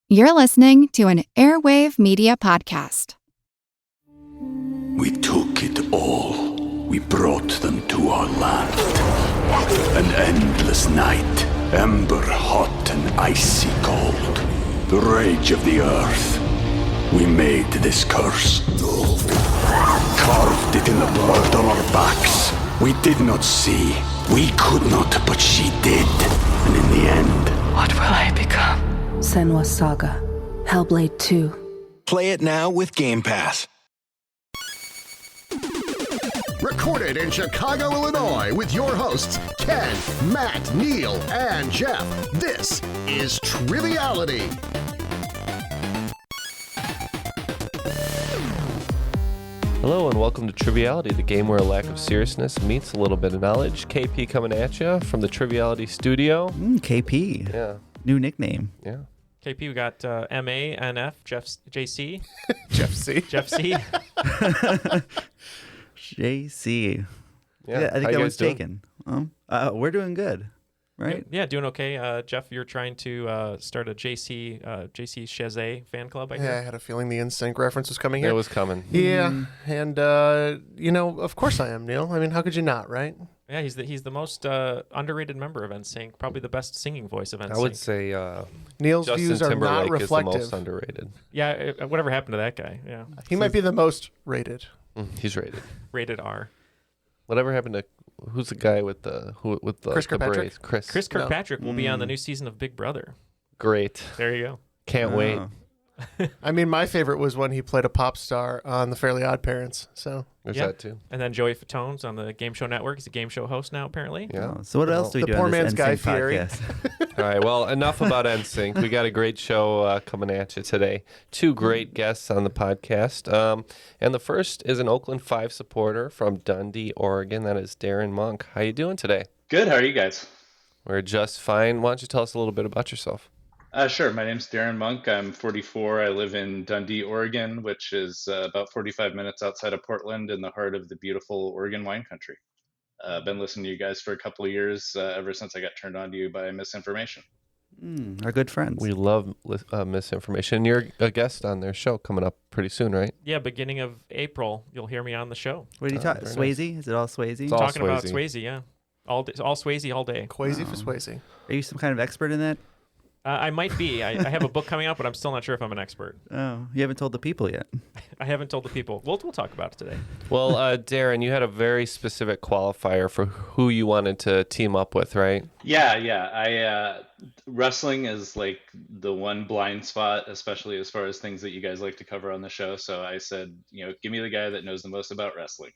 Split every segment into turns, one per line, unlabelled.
You're listening to an Airwave Media Podcast.
We took it all. We brought them to our land. An endless night, ember hot and icy cold. The rage of the earth. We made this curse. Carved it in the blood on our backs. We did not see. We could not, but she did. And in the end...
What will I become?
Senua's Saga. Hellblade 2.
Play it now with Game Pass.
Recorded in Chicago, Illinois, with your hosts, Ken, Matt, Neal, and Jeff. This is Triviality.
Hello and welcome to Triviality, the game where a lack of seriousness meets a little bit of knowledge. KP coming at you from the Triviality studio.
KP.
Yeah.
New nickname.
Yeah.
KP, we got MA, NF, JC.
Jeff C.
Jeff C.
JC.
Yeah,
I think that was taken. We're doing good, right?
Yeah, doing okay. Jeff, you're trying to start a JC Chazé fan club, I hear.
Yeah, I had a feeling the NSYNC reference was coming here.
It was coming.
Yeah, and, of course I am, Neal. I mean, how could you not, right?
Yeah, he's the most underrated member of NSYNC, probably the best singing voice of NSYNC.
I would say
Neal's
Justin
views are
Timberlake
not reflective.
is the most underrated.
Yeah, whatever happened to that guy? Yeah,
He might be the most rated.
He's rated.
Rated R.
Whatever happened to who's the guy with the
Chris
the
Kirkpatrick?
braids?
Chris Kirkpatrick will be on the new season of Big Brother.
Great.
There you go.
Can't wait.
I mean, my favorite was when he played a pop star on The Fairly Odd Parents. So
There's that too.
And then Joey Fatone's on the Game Show Network. He's a game show host now, apparently.
Yeah.
So what else do we
The
do
poor
on this
man's Guy
NSYNC
Fieri.
podcast?
All right, well, enough about NSYNC. We got a great show coming at you today. Two great guests on the podcast. And the first is an Oakland 5 supporter from Dundee, Oregon. That is Darren Munk. How you doing today?
Good. How are you guys?
We're just fine. Why don't you tell us a little bit about yourself?
Sure. My name's Darren Munk. I'm 44. I live in Dundee, Oregon, which is about 45 minutes outside of Portland in the heart of the beautiful Oregon wine country. I've been listening to you guys for a couple of years, ever since I got turned on to you by Misinformation.
Our good friends.
We love Misinformation. You're a guest on their show coming up pretty soon, right?
Yeah, beginning of April, you'll hear me on the show.
What are you talking? Swayze? Nice. Is it all Swayze?
It's all
talking
Swayze.
About Swayze, yeah. All Swayze all day.
Quasi for Swayze.
Are you some kind of expert in that?
I might be. I have a book coming out, but I'm still not sure if I'm an expert.
Oh, you haven't told the people yet.
I haven't told the people. We'll talk about it today.
Well, Darren, you had a very specific qualifier for who you wanted to team up with, right?
Yeah. Wrestling is like the one blind spot, especially as far as things that you guys like to cover on the show. So I said, give me the guy that knows the most about wrestling.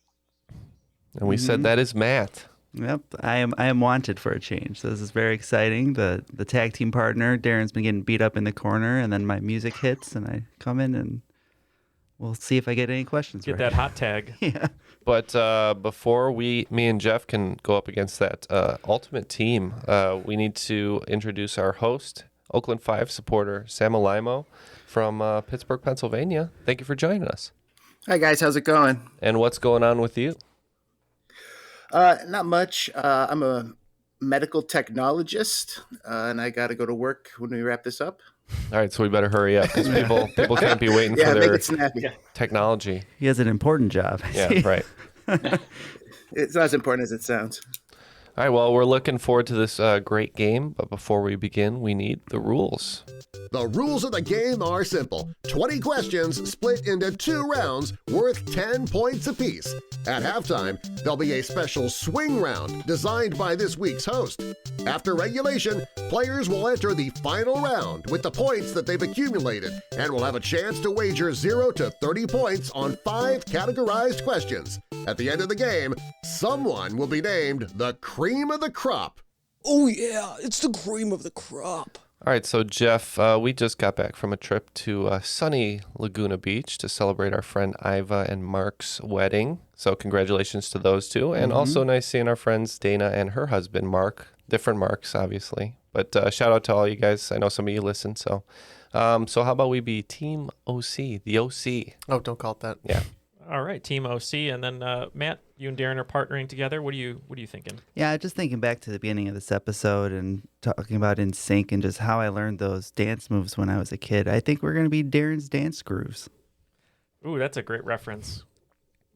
And we said that is Matt.
Yep, I am wanted for a change. So this is very exciting. The tag team partner, Darren's been getting beat up in the corner, and then my music hits, and I come in, and we'll see if I get any questions.
Get that hot tag.
Yeah.
But before me and Jeff can go up against that ultimate team, we need to introduce our host, Oakland 5 supporter, Sam Alaimo from Pittsburgh, Pennsylvania. Thank you for joining us.
Hi, guys. How's it going?
And what's going on with you?
Not much. I'm a medical technologist, and I got to go to work when we wrap this up.
All right, so we better hurry up because people can't be waiting for
make
their
it snappy.
technology.
He has an important job.
Yeah, right.
It's not as important as it sounds.
All right, well, we're looking forward to this great game, but before we begin, we need the rules.
The rules of the game are simple. 20 questions split into 2 rounds worth 10 points apiece. At halftime, there'll be a special swing round designed by this week's host. After regulation, players will enter the final round with the points that they've accumulated and will have a chance to wager 0 to 30 points on 5 categorized questions. At the end of the game, someone will be named the cream of the crop.
Oh yeah, it's the cream of the crop.
All right, so Jeff, we just got back from a trip to sunny Laguna Beach to celebrate our friend Iva and Mark's wedding. So congratulations to those two. And also nice seeing our friends Dana and her husband, Mark. Different Marks, obviously. But shout out to all you guys. I know some of you listen. So how about we be Team OC, the OC?
Oh, don't call it that.
Yeah.
All right, Team OC. And then, Matt, You and Darren are partnering together. What are you thinking?
Yeah, just thinking back to the beginning of this episode and talking about In Sync and just how I learned those dance moves when I was a kid. I think we're going to be Darren's dance grooves.
Ooh, that's a great reference.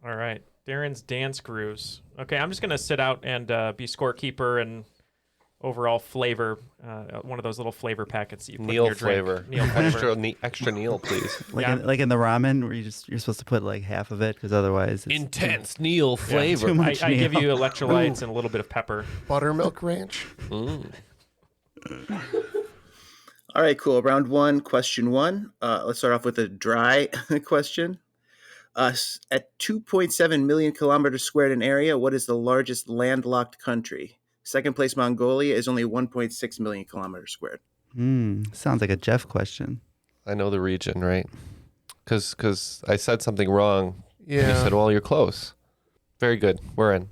All right. Darren's dance grooves. Okay, I'm just going to sit out and be scorekeeper and overall flavor, one of those little flavor packets that you put in your
flavor.
drink. Neal flavor.
Extra Neal, please.
Like in the ramen where you're supposed to put like half of it because otherwise it's
intense Neal flavor.
Too much
I give
Neal.
you electrolytes and a little bit of pepper.
Buttermilk ranch.
All right, cool. Round one, question one. Let's start off with a dry question. At 2.7 million kilometers squared in area, what is the largest landlocked country? Second place, Mongolia, is only 1.6 million kilometers squared.
Sounds like a Jeff question.
I know the region, right? Because I said something wrong.
Yeah.
And you said, well, you're close. Very good. We're in.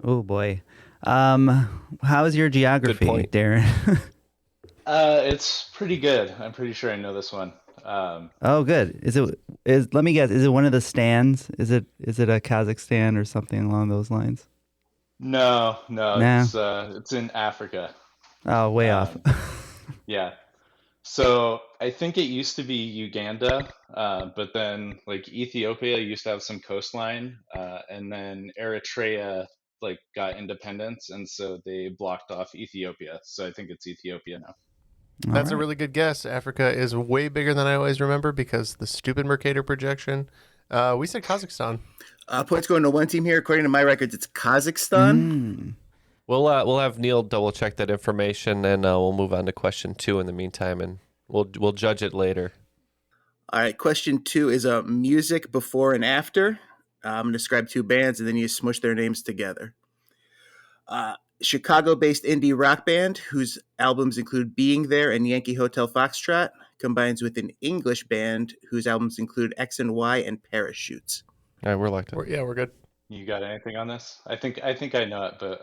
Oh, boy. How's your geography,
Good point.
Darren?
It's pretty good. I'm pretty sure I know this one.
Oh, good. Let me guess. Is it one of the stands? Is it a Kazakhstan or something along those lines?
No,
Nah.
It's in Africa.
Oh, way off.
Yeah. So I think it used to be Uganda, but then like Ethiopia used to have some coastline, and then Eritrea like got independence, and so they blocked off Ethiopia. So I think it's Ethiopia now.
That's a really good guess. Africa is way bigger than I always remember because the stupid Mercator projection. We said Kazakhstan.
Points going to one team here. According to my records, it's Kazakhstan.
We'll have Neal double check that information, and we'll move on to question 2 in the meantime, and we'll judge it later.
All right, question 2 is a music before and after. I'm going to describe 2 bands, and then you smush their names together. Chicago-based indie rock band, whose albums include Being There and Yankee Hotel Foxtrot, combines with an English band, whose albums include X and Y and Parachutes.
All right, we're locked in.
We're good.
You got anything on this? I think I know it, but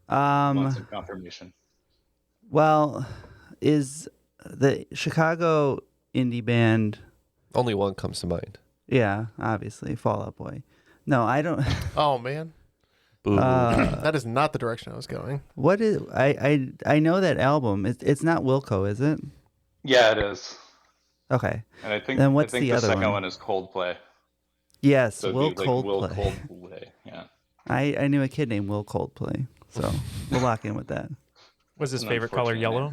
I want some confirmation.
Well, is the Chicago indie band...
Only one comes to mind.
Yeah, obviously, Fall Out Boy. No, I don't...
Oh, man.
Boo.
That is not the direction I was going.
What is... I know that album. It's not Wilco, is it?
Yeah, it is.
Okay.
And I think
Then what's
the
other
second
one?
one is Coldplay.
Yes,
So it'd
Will
be like
Coldplay.
Will Coldplay. Yeah.
I knew a kid named Will Coldplay, so we'll lock in with that.
Was his favorite color yellow?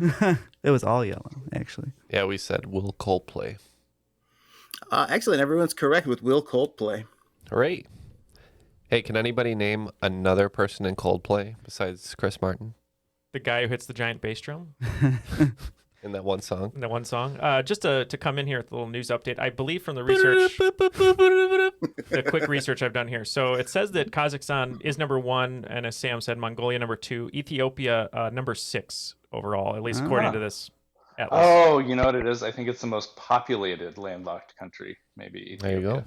It was all yellow, actually.
Yeah, we said Will Coldplay.
Excellent. Everyone's correct with Will Coldplay.
Great. Hey, can anybody name another person in Coldplay besides Chris Martin?
The guy who hits the giant bass drum?
In that one song?
In that one song. Just to come in here with a little news update, I believe from the research, the quick research I've done here. So it says that Kazakhstan is number 1, and as Sam said, Mongolia number 2, Ethiopia number 6 overall, at least according to this atlas.
Oh, you know what it is? I think it's the most populated landlocked country, maybe Ethiopia.
There you go.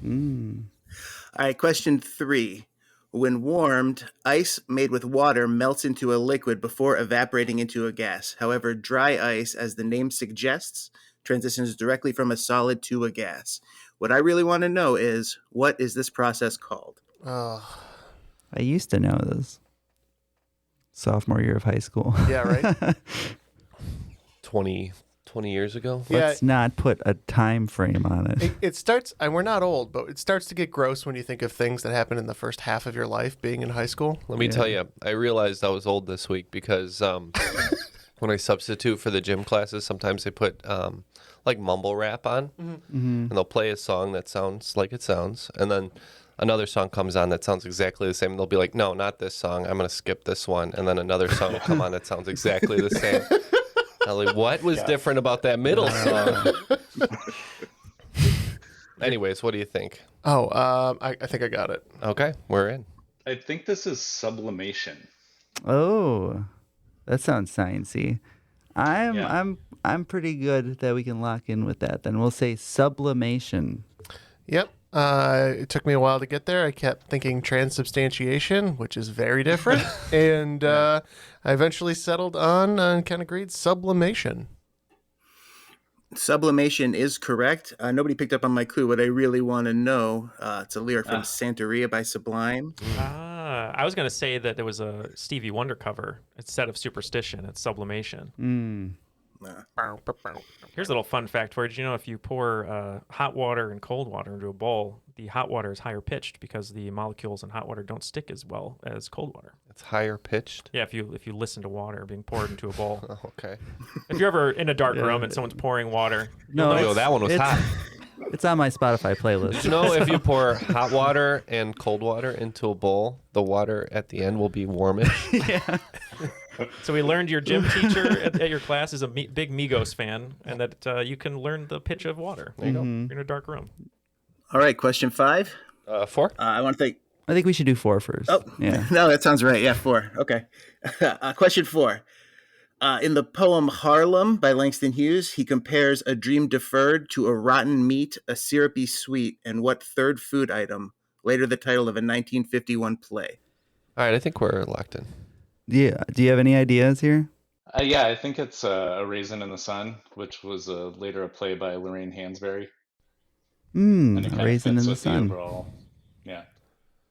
All right, question 3. When warmed, ice made with water melts into a liquid before evaporating into a gas. However, dry ice, as the name suggests, transitions directly from a solid to a gas. What I really want to know is, what is this process called?
I used to know this. Sophomore year of high school.
Yeah, right?
20 years ago?
Let's not put a time frame on it.
It starts, and we're not old, but it starts to get gross when you think of things that happened in the first half of your life being in high school.
Let me tell you, I realized I was old this week because when I substitute for the gym classes, sometimes they put like mumble rap on, and they'll play a song that sounds like it sounds, and then another song comes on that sounds exactly the same, and they'll be like, no, not this song, I'm going to skip this one, and then another song will come on that sounds exactly the same. I'm like, what was different about that middle song? Anyways, what do you think?
I think I got it.
Okay, we're in.
I think this is sublimation.
Oh, that sounds sciencey. I'm pretty good that we can lock in with that. Then we'll say sublimation.
Yep. It took me a while to get there. I kept thinking transubstantiation, which is very different. And I eventually settled on and kind of agreed sublimation.
Sublimation is correct. Nobody picked up on my clue. What I really want to know, it's a lyric from Santeria by Sublime.
I was going to say that there was a Stevie Wonder cover instead of Superstition. It's Sublimation. Here's a little fun fact for you. Did you know if you pour hot water and cold water into a bowl, the hot water is higher pitched because the molecules in hot water don't stick as well as cold water?
It's higher pitched?
Yeah, if you listen to water being poured into a bowl.
Okay.
If you're ever in a dark room and someone's pouring water.
No,
that one was hot.
It's on my Spotify playlist.
Did you know if you pour hot water and cold water into a bowl, the water at the end will be warmish?
Yeah.
So we learned your gym teacher at your class is a big Migos fan, and that you can learn the pitch of water. There you go. You're in a dark room.
All right, question 5.
4?
I want to thank.
I think we should do 4 first.
Oh,
yeah.
No, that sounds right. Yeah, 4. Okay. Question 4. In the poem Harlem by Langston Hughes, he compares a dream deferred to a rotten meat, a syrupy sweet, and what third food item? Later the title of a 1951 play.
All right, I think we're locked in.
Yeah. Do you have any ideas here?
Yeah, I think it's A Raisin in the Sun, which was later a play by Lorraine Hansberry. And it
A
kind of
Raisin
fits
in the
with
Sun.
overall, yeah.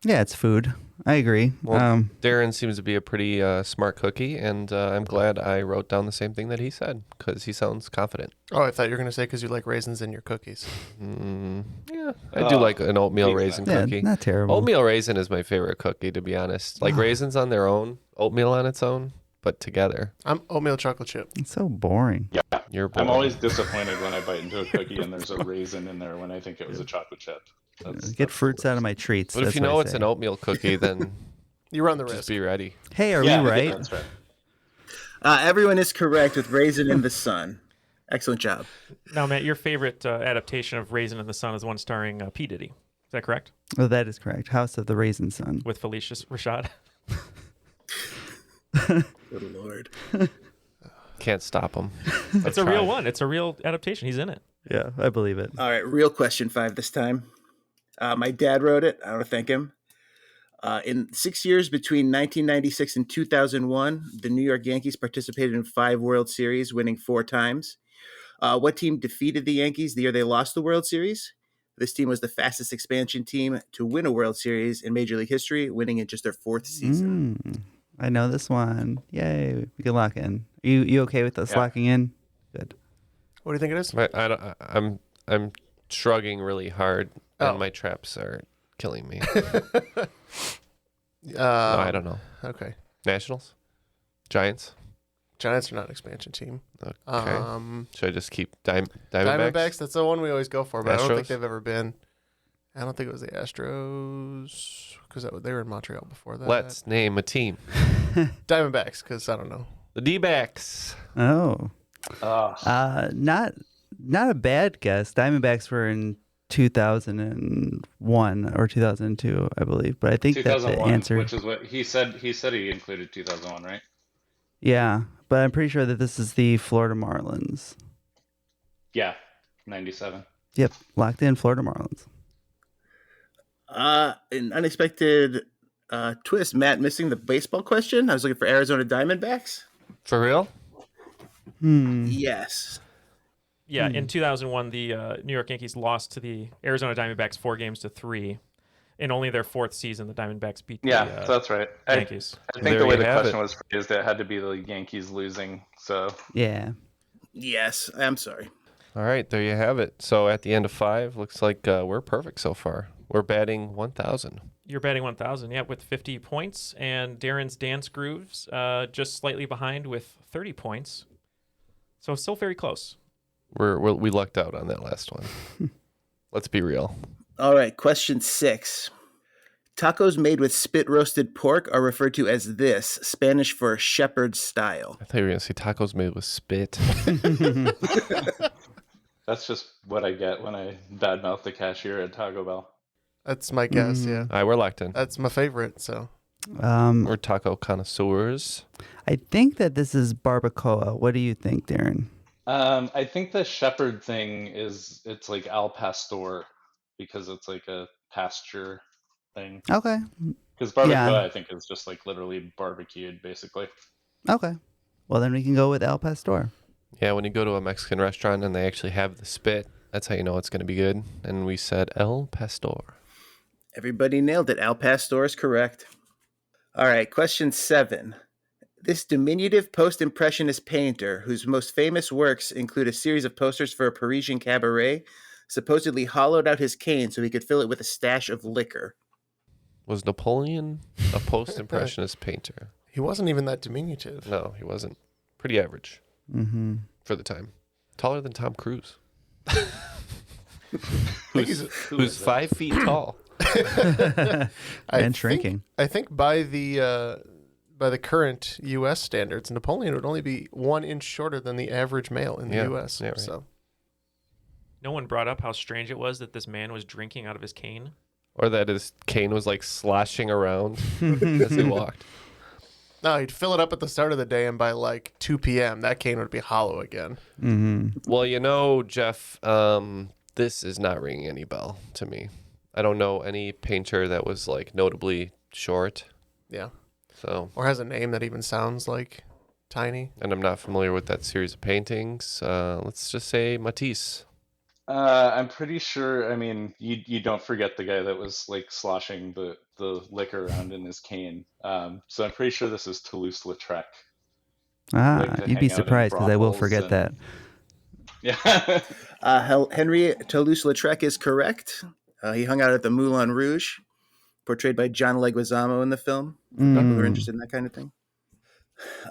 Yeah, it's food. I agree.
Well, Darren seems to be a pretty smart cookie, and I'm glad I wrote down the same thing that he said, because he sounds confident.
Oh, I thought you were going to say because you like raisins in your cookies.
Yeah, I do like an oatmeal raisin cookie.
Not terrible.
Oatmeal raisin is my favorite cookie, to be honest. Like raisins on their own, oatmeal on its own, but together.
I'm oatmeal chocolate chip.
It's so boring.
Yeah,
You're boring.
I'm always disappointed when I bite into a cookie and there's a raisin in there when I think it was a chocolate chip.
Get fruits out of my treats.
But if you know it's an oatmeal cookie, then
you run the
just
risk.
be ready.
Hey, are we right?
That's right.
Everyone is correct with Raisin in the Sun. Excellent job.
Now, Matt, your favorite adaptation of Raisin in the Sun is one starring P. Diddy. Is that correct?
Oh, that is correct. House of the Raisin Sun.
With Felicia Rashad.
Good Lord.
Can't stop him.
It's a real one. It's a real adaptation. He's in it.
Yeah, I believe it.
All right, real question 5 this time. My dad wrote it. I want to thank him. In 6 years between 1996 and 2001, the New York Yankees participated in 5 World Series, winning 4 times. What team defeated the Yankees the year they lost the World Series? This team was the fastest expansion team to win a World Series in Major League history, winning in just their 4th season.
I know this one. Yay, we can lock in. You okay with us locking in? Good.
What do you think it is?
I'm shrugging really hard, and my traps are killing me. No, I don't know.
Okay.
Nationals? Giants?
Giants are not an expansion team.
Okay. Should I just keep Diamondbacks?
Diamondbacks, that's the one we always go for, but I don't think
Astros?
they've ever been. I don't think it was the Astros, because they were in Montreal before that.
Let's name a team.
Diamondbacks, because I don't know.
The D-backs.
Oh. Not a bad guess. Diamondbacks were in 2001 or 2002, I believe. But I think that's the
2001,
answer.
which is what he said. He said he included 2001, right?
Yeah, but I'm pretty sure that this is the Florida Marlins.
Yeah, 97.
Yep, locked in Florida Marlins.
An unexpected twist. Matt missing the baseball question. I was looking for Arizona Diamondbacks.
For real?
Yes.
Yeah, in 2001, the New York Yankees lost to the Arizona Diamondbacks 4-3. In only their 4th season, the Diamondbacks beat the
that's right.
Yankees.
I think the way the question was phrased, it had to be the Yankees losing. So
yeah.
Yes, I'm sorry.
All right, there you have it. So at the end of 5, looks like we're perfect so far. We're batting 1,000.
You're batting 1,000, yeah, with 50 points. And Darren's Dance Grooves just slightly behind with 30 points. So still very close.
We lucked out on that last one. Let's be real.
All right, question 6. Tacos made with spit roasted pork are referred to as this, Spanish for shepherd style.
I thought you were going to say tacos made with spit.
That's just what I get when I badmouth the cashier at Taco Bell.
That's my guess, yeah.
All right, we're locked in.
That's my favorite, so.
We're taco connoisseurs.
I think that this is barbacoa. What do you think, Darren?
I think the shepherd thing it's like al pastor because it's like a pasture thing.
Okay.
Because barbacoa, I think, is just like literally barbecued, basically.
Okay. Well, then we can go with Al Pastor.
Yeah, when you go to a Mexican restaurant and they actually have the spit, that's how you know it's going to be good. And we said El Pastor.
Everybody nailed it. Al Pastor is correct. All right, question 7. This diminutive post-impressionist painter, whose most famous works include a series of posters for a Parisian cabaret, supposedly hollowed out his cane so he could fill it with a stash of liquor.
Was Napoleon a post-impressionist painter?
He wasn't even that diminutive.
No, he wasn't. Pretty average for the time. Taller than Tom Cruise. who's 5 feet tall.
And shrinking.
I think by the current U.S. standards, Napoleon would only be 1 inch shorter than the average male in the U.S.
Yeah, right.
So,
No one brought up how strange it was that this man was drinking out of his cane.
Or that his cane was like sloshing around as he walked.
no, he'd fill it up at the start of the day, and by like 2 p.m., that cane would be hollow again.
Well, Jeff, this is not ringing any bell to me. I don't know any painter that was like notably short.
Yeah.
So.
Or has a name that even sounds like tiny.
And I'm not familiar with that series of paintings. Let's just say Matisse.
I'm pretty sure. I mean, you don't forget the guy that was like sloshing the liquor around in his cane. So I'm pretty sure this is Toulouse-Lautrec.
You'd be surprised because I will forget that.
Yeah.
Henry Toulouse-Lautrec is correct. He hung out at the Moulin Rouge, portrayed by John Leguizamo in the film. For people who are interested in that kind of thing.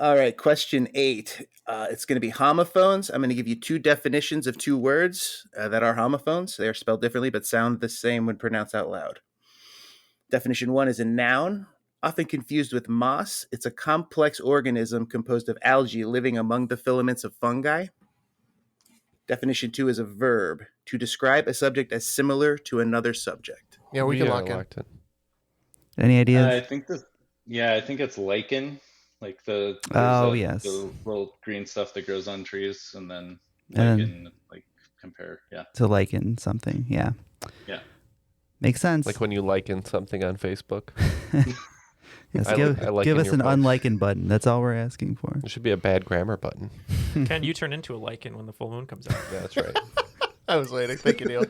All right, question 8. It's going to be homophones. I'm going to give you 2 definitions of 2 words that are homophones. They are spelled differently but sound the same when pronounced out loud. Definition 1 is a noun, often confused with moss. It's a complex organism composed of algae living among the filaments of fungi. Definition 2 is a verb, to describe a subject as similar to another subject.
Yeah, we can lock in.
Any ideas?
I think it's lichen, like the little green stuff that grows on trees, and then lichen, like compare,
to liken something, yeah. Makes sense.
Like when you liken something on Facebook.
Yes, give us an unliken button. That's all we're asking for.
It should be a bad grammar button.
Ken, you turn into a lichen when the full moon comes out.
Yeah, that's right.
I was waiting. Thank you, Neil.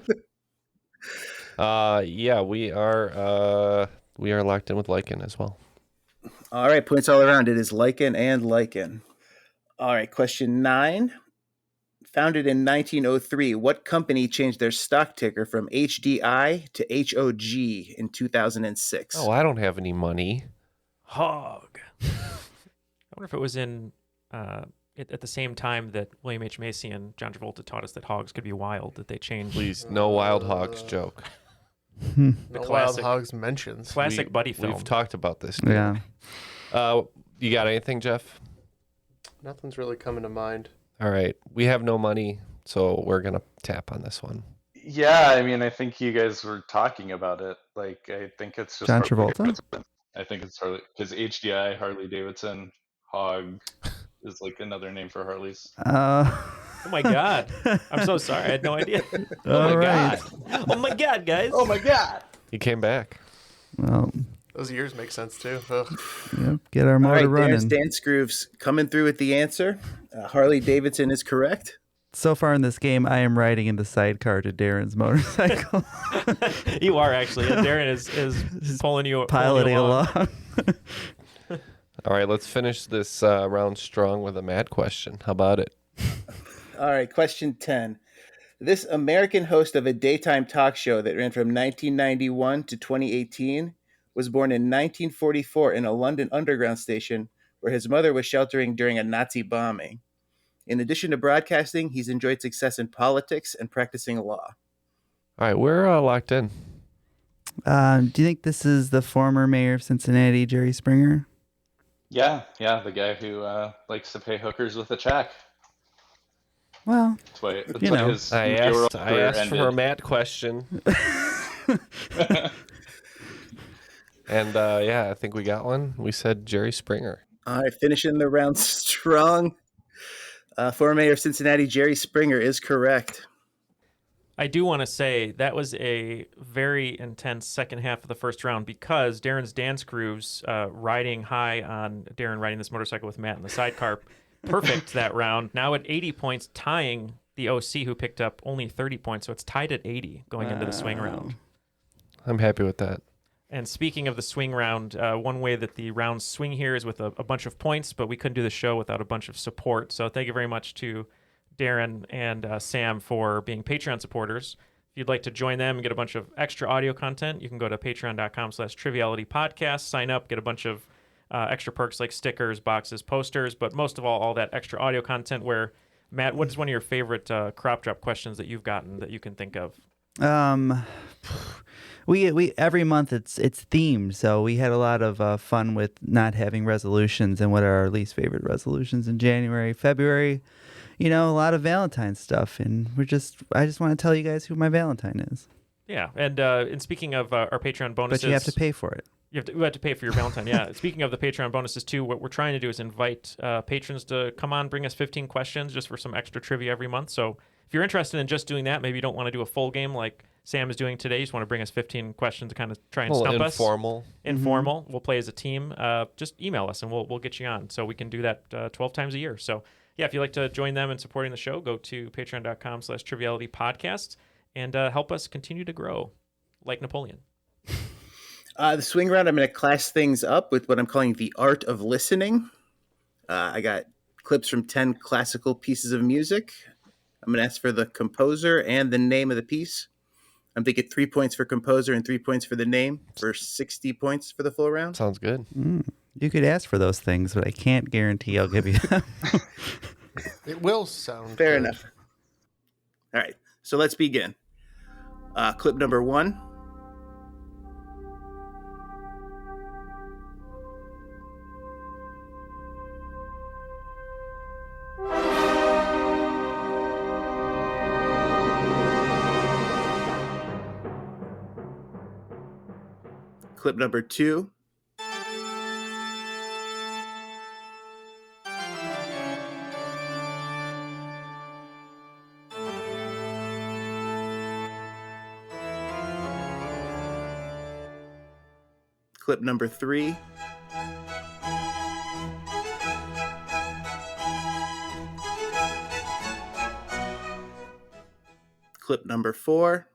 Yeah, we are locked in with lichen as well.
All right, points all around. It is lichen and lichen. All right, question 9. Founded in 1903, what company changed their stock ticker from HDI to HOG in 2006?
Oh, I don't have any money.
Hog. I wonder if it was in at the same time that William H. Macy and John Travolta taught us that hogs could be wild, that they changed.
Please, no wild hogs joke.
The wild hogs mentions.
Classic buddy film.
We've talked about this.
Yeah.
You got anything, Jeff?
Nothing's really coming to mind.
All right. We have no money, so we're going to tap on this one.
Yeah, I mean, I think you guys were talking about it. Like, I think it's just
John Travolta?
I think it's Harley, because HDI, Harley Davidson, Hog is like another name for Harleys.
Oh my God. I'm so sorry. I had no idea. Oh my God. Oh my God, guys.
Oh my God.
He came back.
Well,
those years make sense too. Ugh.
Yep, get our motor running.
Dance Grooves coming through with the answer. Harley Davidson is correct.
So far in this game, I am riding in the sidecar to Darren's motorcycle.
You are actually. Darren is pulling you
piloting along.
All right, let's finish this round strong with a mad question. How about it?
All right, question 10. This American host of a daytime talk show that ran from 1991 to 2018 was born in 1944 in a London underground station where his mother was sheltering during a Nazi bombing. In addition to broadcasting, he's enjoyed success in politics and practicing law.
All right, we're locked in.
Do you think this is the former mayor of Cincinnati, Jerry Springer?
Yeah, the guy who likes to pay hookers with a check.
Well,
that's why his
I asked for a Matt question. And I think we got one. We said Jerry Springer.
All right, finishing the round strong. Former mayor of Cincinnati, Jerry Springer, is correct.
I do want to say that was a very intense second half of the first round because Darren's dance grooves riding high on Darren riding this motorcycle with Matt in the sidecar perfect that round. Now at 80 points, tying the OC who picked up only 30 points. So it's tied at 80 going into the swing round.
I'm happy with that.
And speaking of the swing round, one way that the rounds swing here is with a bunch of points, but we couldn't do the show without a bunch of support. So thank you very much to Darren and Sam for being Patreon supporters. If you'd like to join them and get a bunch of extra audio content, you can go to patreon.com/Triviality Podcast, sign up, get a bunch of extra perks like stickers, boxes, posters, but most of all that extra audio content where, Matt, what is one of your favorite crop drop questions that you've gotten that you can think of?
We every month it's themed, so we had a lot of fun with not having resolutions and what are our least favorite resolutions in January, February. A lot of Valentine stuff, and I just want to tell you guys who my Valentine is.
Yeah, and speaking of our Patreon bonuses,
but you have to pay for it.
You have to pay for your Valentine. Yeah. Speaking of the Patreon bonuses too, what we're trying to do is invite patrons to come on, bring us 15 questions just for some extra trivia every month. So if you're interested in just doing that, maybe you don't want to do a full game like Sam is doing today. You just want to bring us 15 questions to kind of try and stump us. Informal. We'll play as a team. Just email us and we'll get you on. So we can do that 12 times a year. So yeah, if you'd like to join them in supporting the show, go to patreon.com/Triviality Podcast and help us continue to grow like Napoleon.
The swing round, I'm going to class things up with what I'm calling the art of listening. I got clips from 10 classical pieces of music. I'm going to ask for the composer and the name of the piece. I'm thinking 3 points for composer and 3 points for the name for 60 points for the full round.
Sounds good.
You could ask for those things, but I can't guarantee I'll give you them.
It will sound
fair
good.
enough. All right, so let's begin. Clip number 1. Clip number 2. Clip number 3. Clip number 4.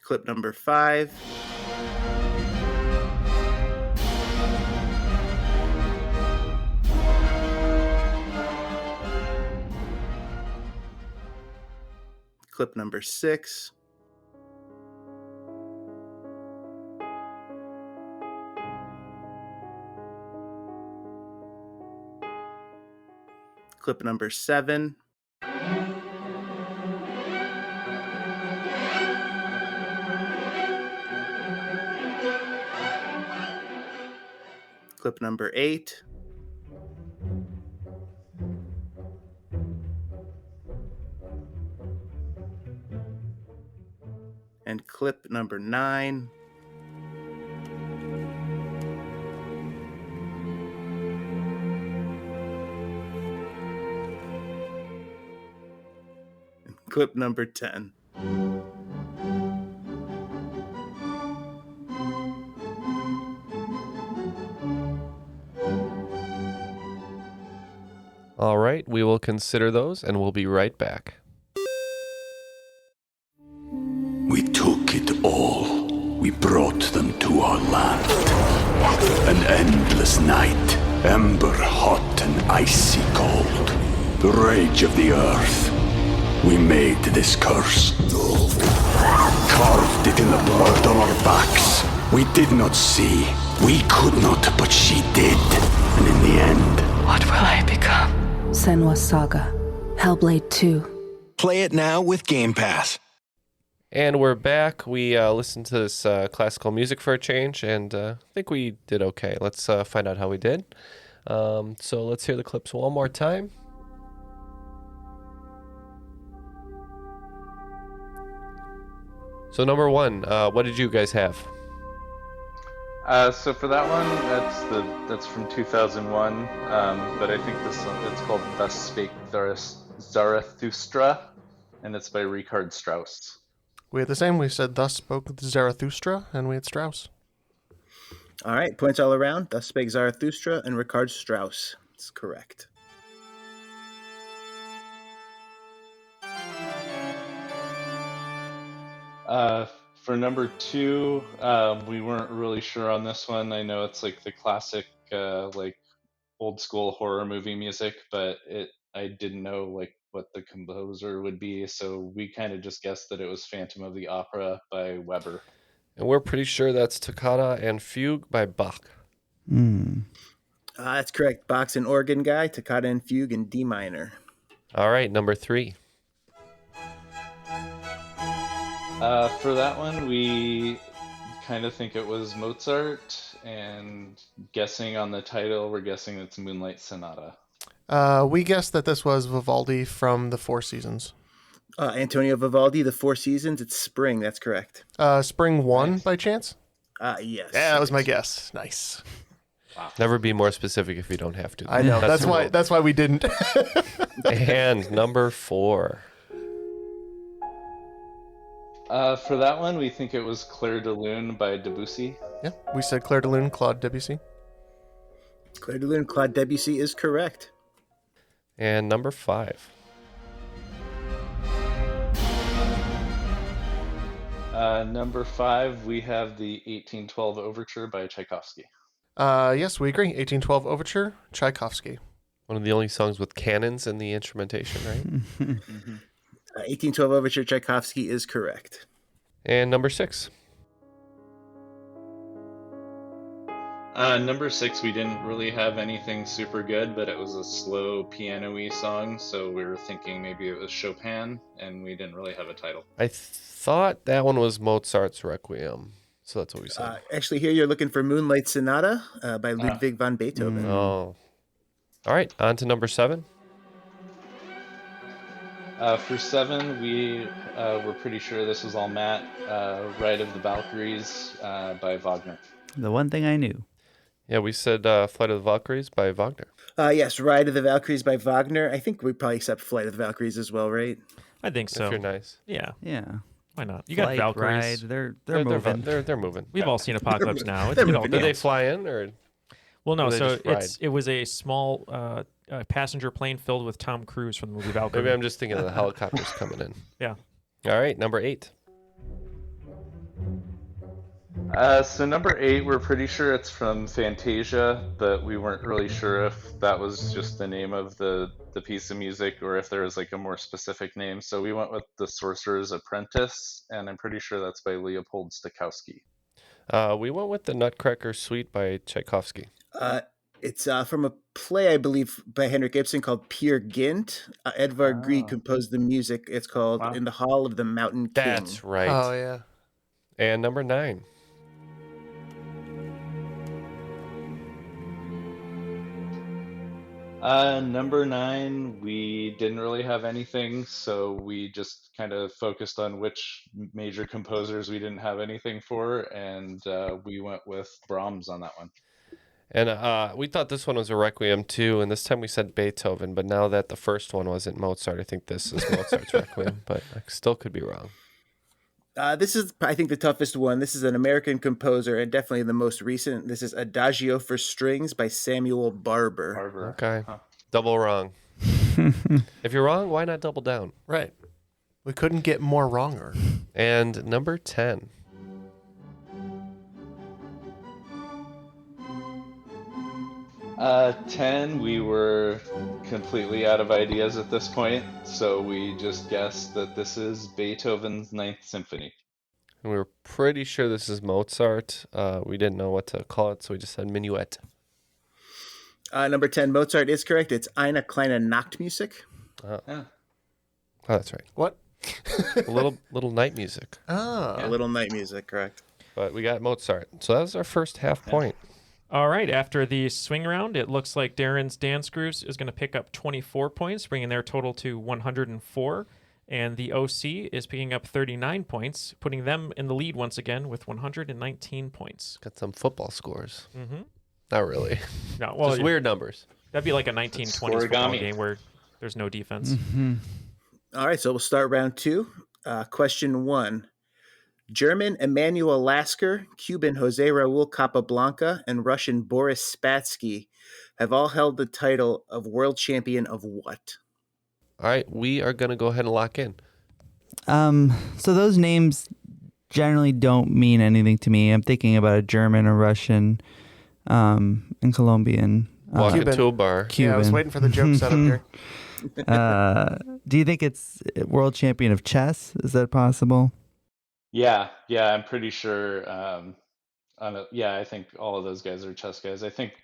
Clip number 5. Clip number 6. Clip number 7. Clip number 8. And clip number 9. And clip number 10.
All right, we will consider those and we'll be right back.
We took it all. We brought them to our land. An endless night, ember hot and icy cold. The rage of the earth. We made this curse. Carved it in the blood on our backs. We did not see. We could not, but she did. And in the end,
What will I become?
Senua's Saga, Hellblade 2.
Play it now with Game Pass.
And we're back. We listened to this classical music for a change, and I think we did okay. Let's find out how we did. So let's hear the clips one more time. So number 1, what did you guys have?
So for that one, that's from 2001. But I think this one, it's called "Thus Spake Zarathustra," and it's by Richard Strauss.
We had the same. We said Thus Spoke Zarathustra, and we had Strauss.
All right, points all around. Thus Spake Zarathustra and Richard Strauss. That's correct.
For number 2, we weren't really sure on this one. I know it's like the classic, like old school horror movie music, but I didn't know like what the composer would be, so we kind of just guessed that it was Phantom of the Opera by Weber.
And we're pretty sure that's Toccata and Fugue by Bach.
That's correct. Bach's an organ guy, Toccata and Fugue in D minor.
All right, number 3.
For that one, we kind of think it was Mozart, and guessing on the title, we're guessing it's Moonlight Sonata.
We guessed that this was Vivaldi from the Four Seasons.
Antonio Vivaldi, The Four Seasons. It's Spring. That's correct.
Spring 1 by chance?
Yes.
Yeah, that was my guess. Nice.
Wow.
Never be more specific if you don't have to.
I know. That's why we didn't.
And number 4.
For that one, we think it was Clair de Lune by Debussy.
Yeah, we said Clair de Lune, Claude Debussy.
Clair de Lune, Claude Debussy is correct.
And number 5.
Number 5, we have the 1812 Overture by Tchaikovsky.
Yes, we agree. 1812 Overture, Tchaikovsky.
One of the only songs with cannons in the instrumentation, right?
1812 Overture, Tchaikovsky is correct.
And number 6.
Number 6, we didn't really have anything super good, but it was a slow piano-y song, so we were thinking maybe it was Chopin, and we didn't really have a title.
I thought that one was Mozart's Requiem, so that's what we said.
Actually, here you're looking for Moonlight Sonata by Ludwig van Beethoven.
Oh. All right, on to number 7.
For 7, we were pretty sure this was all Matt. Ride of the Valkyries by Wagner.
The one thing I knew.
Yeah, we said Flight of the Valkyries by Wagner.
Yes, Ride of the Valkyries by Wagner. I think we probably accept Flight of the Valkyries as well, right?
I think so.
If you're nice.
Yeah.
Yeah.
Why not? You
Flight,
got Valkyries.
Ride, they're moving.
They're moving.
We've all seen Apocalypse Now. It's
They're
good old
moving,
Did they
days.
fly in or?
Well, no.
Or they
So
just
it was a small passenger plane filled with Tom Cruise from the movie Valkyrie.
Maybe I'm just thinking of the helicopters coming in.
Yeah.
All right, number 8.
So number 8, we're pretty sure it's from Fantasia, but we weren't really sure if that was just the name of the piece of music or if there was like a more specific name. So we went with The Sorcerer's Apprentice, and I'm pretty sure that's by Leopold Stokowski.
We went with the Nutcracker Suite by Tchaikovsky.
It's from a play, I believe, by Henrik Ibsen called Peer Gynt. Edvard Grieg composed the music. It's called In the Hall of the Mountain King.
That's right.
Oh, yeah.
And number 9.
Number 9, we didn't really have anything, so we just kind of focused on which major composers we didn't have anything for, and we went with Brahms on that one.
And we thought this one was a Requiem too, and this time we said Beethoven, but now that the first one wasn't Mozart, I think this is Mozart's Requiem, but I still could be wrong.
This is, I think, the toughest one. This is an American composer and definitely the most recent. This is Adagio for Strings by Samuel Barber.
Okay. Double wrong. If you're wrong, why not double down?
Right. We couldn't get more wronger.
And number 10.
Uh, 10, we were completely out of ideas at this point, so we just guessed that this is Beethoven's Ninth Symphony.
And we were pretty sure this is Mozart. We didn't know what to call it, so we just said Minuet.
Number 10, Mozart is correct. It's Eine kleine Nachtmusik.
Oh.
Yeah.
Oh, that's right.
What?
A little night music.
Oh.
A little night music, correct.
But we got Mozart. So that was our first half point.
All right, after the swing round, it looks like Darren's Dance Grooves is going to pick up 24 points, bringing their total to 104. And the OC is picking up 39 points, putting them in the lead once again with 119 points.
Got some football scores.
Mm-hmm.
Not really.
No, well,
just weird numbers.
That'd be like a 1920s football game where there's no defense.
Mm-hmm.
All right, so we'll start round 2. Question 1. German Emanuel Lasker, Cuban Jose Raul Capablanca, and Russian Boris Spassky have all held the title of world champion of what?
All right, we are going to go ahead and lock in.
So those names generally don't mean anything to me. I'm thinking about a German, a Russian, and Colombian.
Walk into a bar.
Cuban.
Yeah, I was waiting for the joke setup here.
Do you think it's world champion of chess? Is that possible?
Yeah, I'm pretty sure. I think all of those guys are chess guys. I think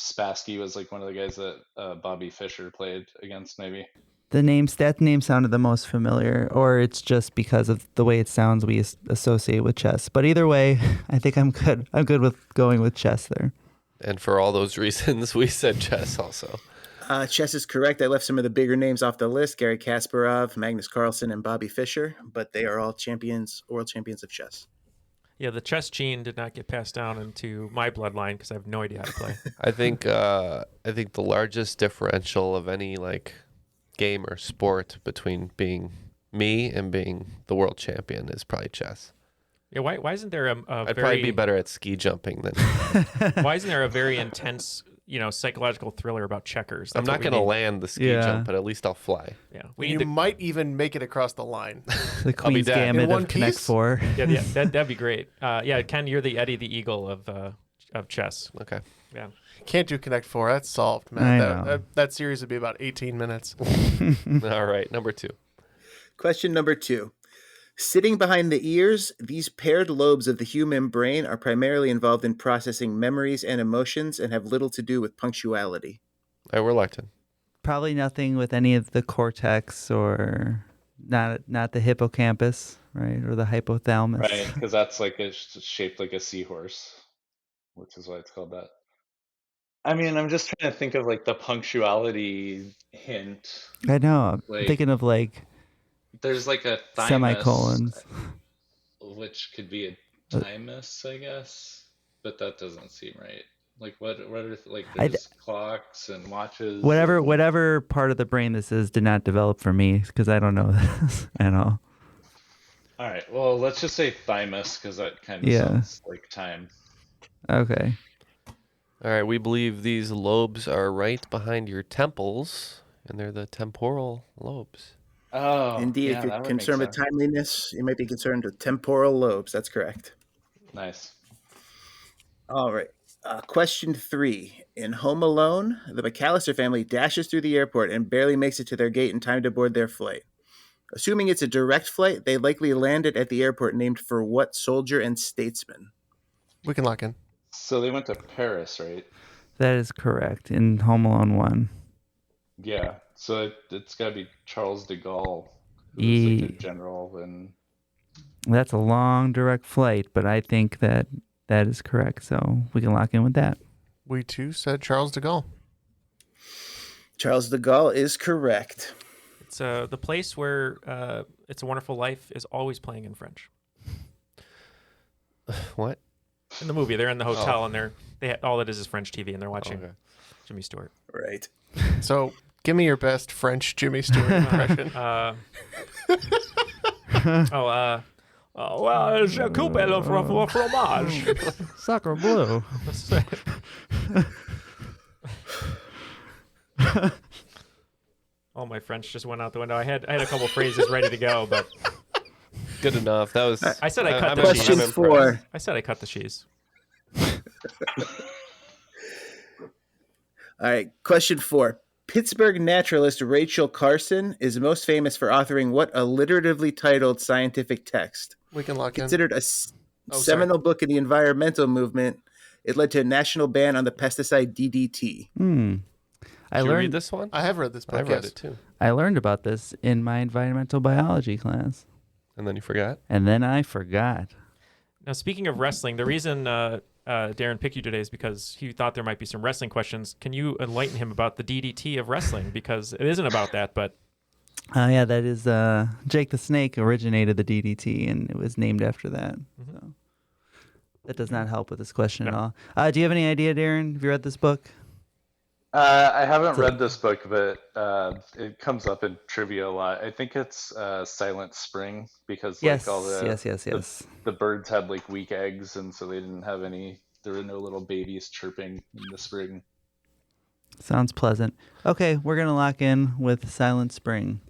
Spassky was like one of the guys that Bobby Fischer played against, maybe.
That name sounded the most familiar, or it's just because of the way it sounds we associate with chess. But either way, I think I'm good. I'm good with going with chess there.
And for all those reasons, we said chess also.
Chess is correct. I left some of the bigger names off the list: Gary Kasparov, Magnus Carlsen, and Bobby Fischer. But they are all world champions of chess.
Yeah, the chess gene did not get passed down into my bloodline because I have no idea how to play.
I think the largest differential of any like game or sport between being me and being the world champion is probably chess.
Yeah, why isn't there
I'd probably be better at ski jumping than.
Why isn't there a very intense, psychological thriller about checkers?
I'm not going to land the ski jump, but at least I'll fly.
Yeah,
you might even make it across the line.
The Queen's Gambit of Connect Four.
Yeah, that'd be great. Ken, you're the Eddie the Eagle of chess.
Okay.
Yeah.
Can't do Connect Four. That's solved,
I
man.
know.
That series would be about 18 minutes.
All right, number 2.
Question number 2. Sitting behind the ears, these paired lobes of the human brain are primarily involved in processing memories and emotions and have little to do with punctuality.
All right, we're locked in.
Probably nothing with any of the cortex or not the hippocampus, right, or the hypothalamus.
Right, because that's like shaped like a seahorse, which is why it's called that. I mean, I'm just trying to think of like the punctuality hint.
I know. I'm
Like,
thinking of like
there's like a thymus,
semicolons.
which could be a thymus, I guess, but that doesn't seem right. Like what are like there's clocks and watches.
Whatever part of the brain this is did not develop for me because I don't know this at all.
All right, well, let's just say thymus because that kind of sounds like time.
Okay.
All right, we believe these lobes are right behind your temples, and they're the temporal lobes.
Oh,
Indeed,
yeah,
if you're
that would
concerned
make
with
sense.
timeliness, you might be concerned with temporal lobes. That's correct.
Nice.
All right. Question 3. In Home Alone, the McAllister family dashes through the airport and barely makes it to their gate in time to board their flight. Assuming it's a direct flight, they likely landed at the airport named for what soldier and statesman?
We can lock in.
So they went to Paris, right?
That is correct in Home Alone 1.
Yeah. So it's got to be Charles de Gaulle, who's like a general. And
That's a long direct flight, but I think that is correct. So we can lock in with that.
We too said Charles de Gaulle.
Charles de Gaulle is correct.
It's the place where It's a Wonderful Life is always playing in French.
What?
In the movie, they're in the hotel and all it is French TV, and they're watching Jimmy Stewart.
Right.
So give me your best French Jimmy Stewart impression.
Well, je coupe le fromage.
Sacre bleu.
All my French just went out the window. I had a couple phrases ready to go, but
good enough. That was.
I said I cut the cheese.
Question 4.
I said I cut the cheese.
All right. Question 4. Pittsburgh naturalist Rachel Carson is most famous for authoring what alliteratively titled scientific text?
We can lock in.
Considered a seminal book in the environmental movement, it led to a national ban on the pesticide DDT.
Did you read this one?
I have read this book.
I read it too.
I learned about this in my environmental biology class.
And then you forgot?
And then I forgot.
Now, speaking of wrestling, the reason Darren picked you today is because he thought there might be some wrestling questions. Can you enlighten him about the DDT of wrestling? Because it isn't about that, but...
Yeah, that is Jake the Snake originated the DDT, and it was named after that.
Mm-hmm.
So that does not help with this question at all. Do you have any idea, Darren? Have you read this book?
I haven't read this book, but it comes up in trivia a lot. I think it's Silent Spring because like all
Yes, yes, yes,
the
yes.
the birds had like weak eggs, and so they didn't have any. There were no little babies chirping in the spring.
Sounds pleasant. Okay, we're gonna lock in with Silent Spring.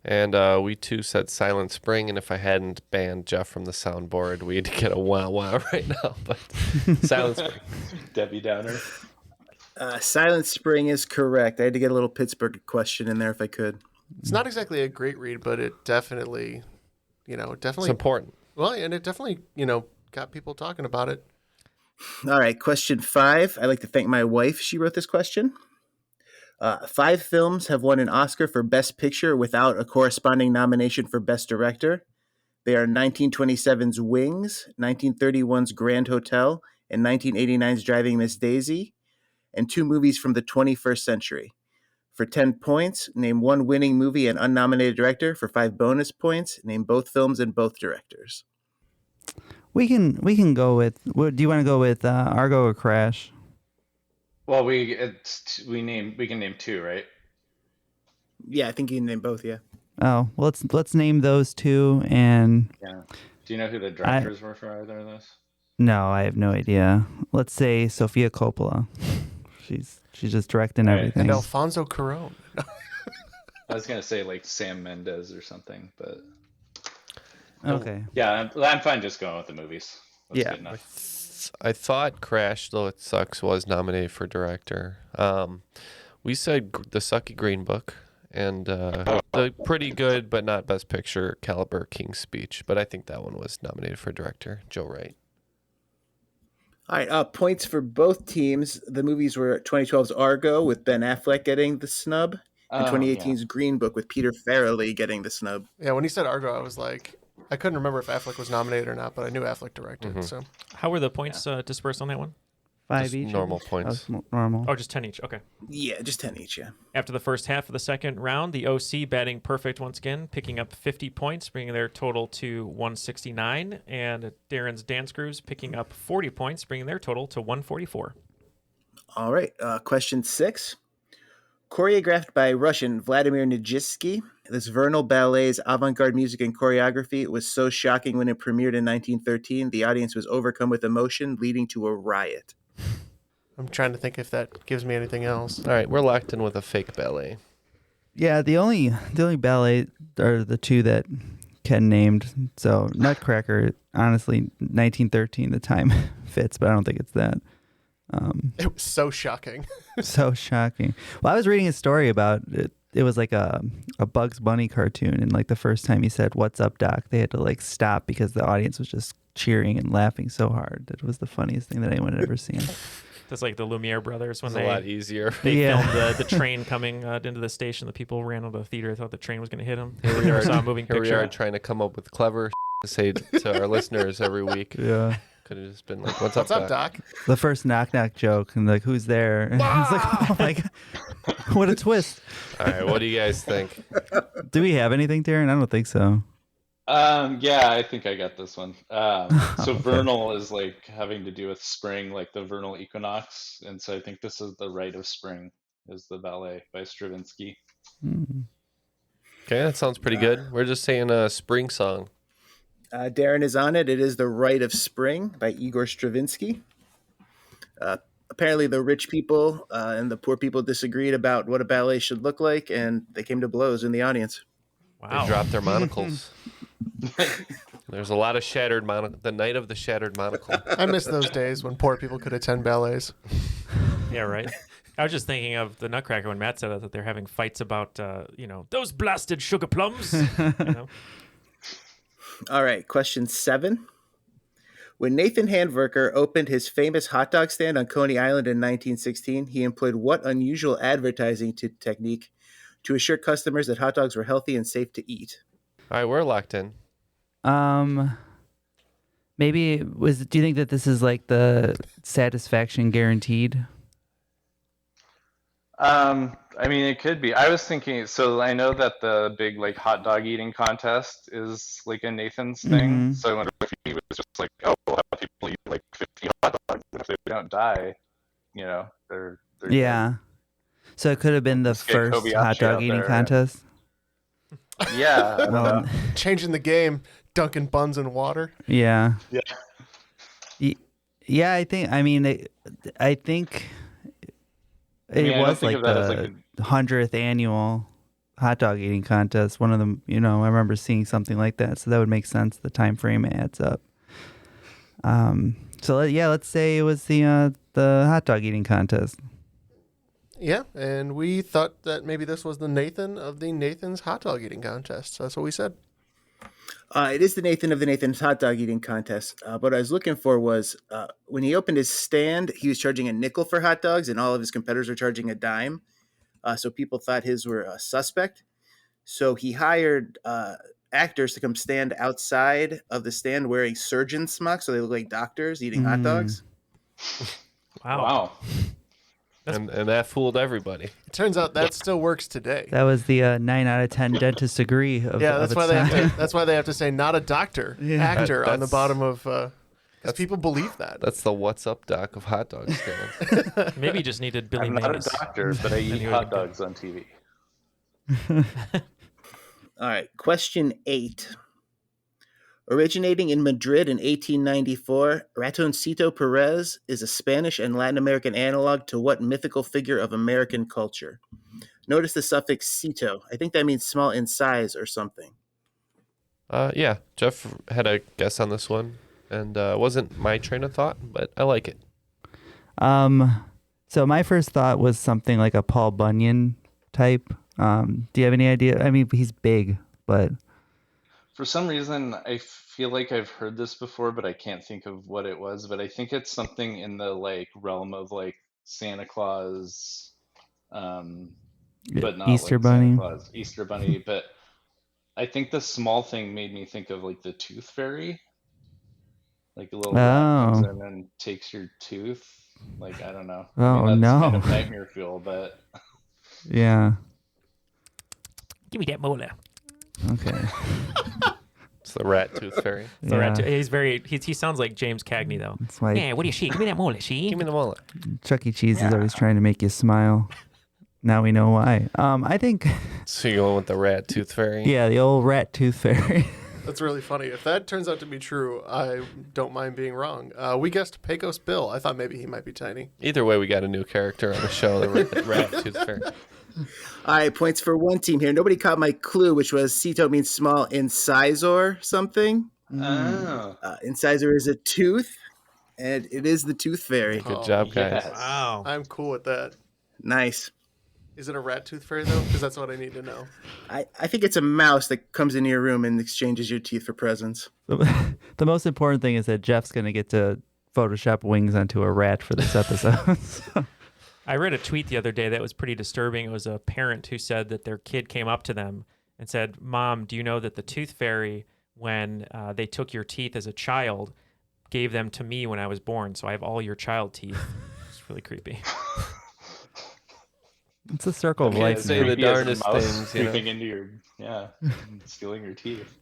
And we too said Silent Spring, and if I hadn't banned Jeff from the soundboard, we'd get a wah wah right now. But Silent Spring.
Debbie Downer.
Silent Spring is correct. I had to get a little Pittsburgh question in there if I could.
It's not exactly a great read, but it definitely,
It's important.
Well, and it definitely, got people talking about it.
All right, question 5. I'd like to thank my wife. She wrote this question. 5 films have won an Oscar for Best Picture without a corresponding nomination for Best Director. They are 1927's Wings, 1931's Grand Hotel, and 1989's Driving Miss Daisy, and 2 movies from the 21st century. For 10 points, name 1 winning movie and unnominated director. For 5 bonus points, name both films and both directors.
We can go with. Do you want to go with Argo or Crash?
Well, we can name 2, right?
Yeah, I think you can name both. Yeah.
Oh, well, let's name those 2. And
Yeah. Do you know who the directors were for either of those?
no, I have no idea. Let's say Sofia Coppola. She's just directing everything.
And Alfonso Cuarón.
I was gonna say like Sam Mendes or something, but
Okay.
yeah, I'm fine just going with the movies. That's
Yeah.
good enough.
I thought Crash, though it sucks, was nominated for director. We said the sucky Green Book and the pretty good but not Best Picture caliber King's Speech, but I think that one was nominated for director. Joe Wright.
All right, points for both teams. The movies were 2012's Argo with Ben Affleck getting the snub, and 2018's Green Book with Peter Farrelly getting the snub.
Yeah, when he said Argo, I was like, I couldn't remember if Affleck was nominated or not, but I knew Affleck directed. So
How were the points dispersed on that one?
5
Just
each.
normal
That
points.
was normal.
Oh, just 10 each. Okay.
Yeah, just 10 each, yeah.
After the first half of the second round, the OC batting perfect once again, picking up 50 points, bringing their total to 169. And Darren's Dance Crews picking up 40 points, bringing their total to 144.
All right, question 6. Choreographed by Russian Vladimir Nijinsky, this Vernal ballet's avant-garde music and choreography was so shocking when it premiered in 1913, the audience was overcome with emotion, leading to a riot.
I'm trying to think if that gives me anything else.
All right, we're locked in with a fake ballet.
Yeah, the only ballet are the 2 that Ken named. So Nutcracker, honestly, 1913, the time fits, but I don't think it's that.
It was so shocking.
So shocking. Well, I was reading a story about it. It was like a Bugs Bunny cartoon, and like the first time he said "What's up, Doc," they had to like stop because the audience was just cheering and laughing so hard. It was the funniest thing that anyone had ever seen.
That's like the Lumiere brothers when
It's a lot easier.
They filmed the train coming into the station. The people ran out of the theater, thought the train was going to hit them.
Here we are,
saw a moving
here we
picture.
are trying to come up with clever to say to our listeners every week.
Yeah.
Could have just been like, "What's
What's
up,
up, Doc?"
The first knock knock joke and like, who's there? And it's like, oh my god, what a twist!
All right, what do you guys think?
Do we have anything, Darren? I don't think so.
Yeah, I think I got this one. So vernal is like having to do with spring, like the vernal equinox, and so I think this is The Rite of Spring, is the ballet by Stravinsky.
Okay, that sounds pretty good. We're just saying a spring song.
Darren is on it. It is The Rite of Spring by Igor Stravinsky. Apparently the rich people and the poor people disagreed about what a ballet should look like, and they came to blows in the audience.
Wow.
They dropped their monocles. There's a lot of shattered the night of the shattered monocle.
I miss those days when poor people could attend ballets.
Yeah, right. I was just thinking of the Nutcracker when Matt said that they're having fights about, those blasted sugar plums.
All right, question 7. When Nathan Handwerker opened his famous hot dog stand on Coney Island in 1916, he employed what unusual advertising technique to assure customers that hot dogs were healthy and safe to eat?
All right, we're locked in.
Maybe do you think that this is like the satisfaction guaranteed?
I mean, it could be. I was thinking, so I know that the big like hot dog eating contest is like a Nathan's thing. So I wonder if he was just like, oh, we'll have people eat like 50 hot dogs, and if they don't die, they're
Yeah. So it could have been the
Let's get
first
Kobayashi
hot dog
out
eating
there.
contest.
Yeah. I don't know.
Changing the game, dunking buns in water.
Yeah.
Yeah.
Yeah, I think. I mean, I think
I
it
don't
was
think
like
of that as
the 100th annual hot dog eating contest. One of them, I remember seeing something like that. So that would make sense. The time frame adds up. So let's say it was the hot dog eating contest.
Yeah, and we thought that maybe this was the Nathan of the Nathan's hot dog eating contest. So that's what we said.
It is the Nathan of the Nathan's hot dog eating contest. What I was looking for was when he opened his stand, he was charging a nickel for hot dogs, and all of his competitors were charging a dime. So people thought his were suspect. So he hired actors to come stand outside of the stand wearing surgeon smocks, so they look like doctors eating hot dogs.
Wow.
And that fooled everybody.
It turns out that still works today.
That was the 9 out of 10 dentist degree.
That's why they have to say not a doctor, actor on the bottom of. Because people believe that.
That's the "What's up, Doc" of hot dog stands.
Maybe you just needed Billy
I'm not
Mays.
a doctor, but I eat hot dogs on TV.
All right, question 8. Originating in Madrid in 1894, Ratoncito Perez is a Spanish and Latin American analog to what mythical figure of American culture? Notice the suffix cito. I think that means small in size or something.
Yeah, Jeff had a guess on this one, and it wasn't my train of thought, but I like it.
So my first thought was something like a Paul Bunyan type. Do you have any idea? I mean, he's big, but
For some reason, I feel like I've heard this before, but I can't think of what it was. But I think it's something in the realm of Santa Claus, but not
Easter
like
Bunny.
Santa Claus, Easter Bunny. But I think the small thing made me think of the Tooth Fairy, like a little rat comes in and takes your tooth. I don't know.
Oh,
that's
no.
kind of nightmare fuel, but
yeah.
Give me that molar.
Okay.
It's the rat tooth fairy.
The rat he sounds like James Cagney though.
It's like
Yeah, what do you see? Give me that molar, see?
Give me the mullet.
Chuck E. Cheese is always trying to make you smile. Now we know why. I think.
So you're going with the rat tooth fairy?
Yeah, the old rat tooth fairy.
That's really funny. If that turns out to be true, I don't mind being wrong. We guessed Pecos Bill. I thought maybe he might be tiny.
Either way, we got a new character on the show, the rat tooth fairy.
All right, points for one team here. Nobody caught my clue, which was cito means small incisor something.
Oh.
Incisor is a tooth, and it is the Tooth Fairy.
Good job, guys.
yes.
Wow.
I'm cool with that.
Nice.
Is it a rat tooth fairy, though? Because that's what I need to know.
I think it's a mouse that comes into your room and exchanges your teeth for presents.
The most important thing is that Jeff's going to get to Photoshop wings onto a rat for this episode.
I read a tweet the other day that was pretty disturbing. It was a parent who said that their kid came up to them and said, "Mom, do you know that the Tooth Fairy, when they took your teeth as a child, gave them to me when I was born, so I have all your child teeth." It's really creepy.
It's a circle of life.
say the darndest things,
Creeping into your, stealing your teeth.